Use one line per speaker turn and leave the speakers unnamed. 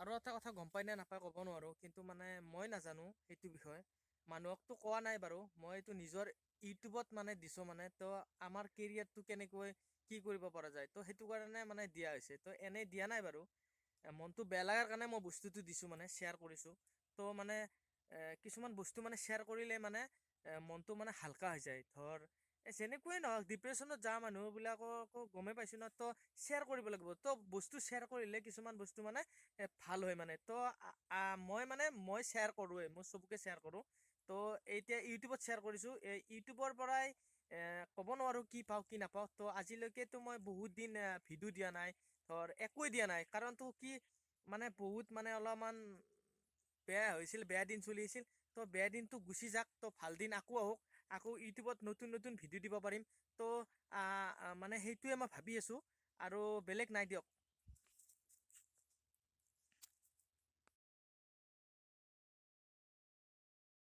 আৰু এটা কথা গম পাই নে নাপায় ক'ব নোৱাৰোঁ, কিন্তু মানে মই নাজানো সেইটো বিষয়ে। মানুহকতো কোৱা নাই বাৰু, মই এইটো নিজৰ ইউটিউবত মানে দিছোঁ মানে, তো আমাৰ কেৰিয়াৰটো কেনেকৈ কি কৰিব পৰা যায়, তো সেইটো কাৰণে মানে দিয়া হৈছে, তো এনেই দিয়া নাই বাৰু। মনটো বেয়া লগাৰ কাৰণে মই বস্তুটো দিছোঁ মানে শ্বেয়াৰ কৰিছোঁ। তো মানে কিছুমান বস্তু মানে শ্বেয়াৰ কৰিলে মানে মনটো মানে হালকা হৈ যায়। ধৰ যেনেকুৱাই নহওক, ডিপ্ৰেশ্যনত যোৱা মানুহবিলাককো গমেই পাইছোঁ ন, তো শ্বেয়াৰ কৰিব লাগিব। তো বস্তু শ্বেয়াৰ কৰিলে কিছুমান বস্তু মানে ভাল হয় মানে। তো মই শ্বেয়াৰ কৰোঁৱে, মই চবকে শ্বেয়াৰ কৰোঁ। তো এতিয়া ইউটিউবত শ্বেয়াৰ কৰিছোঁ, ইউটিউবৰ পৰাই ক'ব নোৱাৰোঁ কি পাওঁ কি নাপাওঁ। তো আজিলৈকেতো মই বহুত দিন ভিডিঅ' দিয়া নাই, ধৰ একোৱে দিয়া নাই। কাৰণটো কি, মানে বহুত মানে অলপমান বেয়া হৈছিল, বেয়া দিন চলি আছিল। তো বেয়া দিনটো গুচি যাক, তো ভাল দিন আকৌ আহক, আকৌ ইউটিউবত নতুন নতুন ভিডিঅ' দিব পাৰিম। তো মানে সেইটোৱে মই ভাবি আছোঁ, আৰু বেলেগ নাই দিয়ক।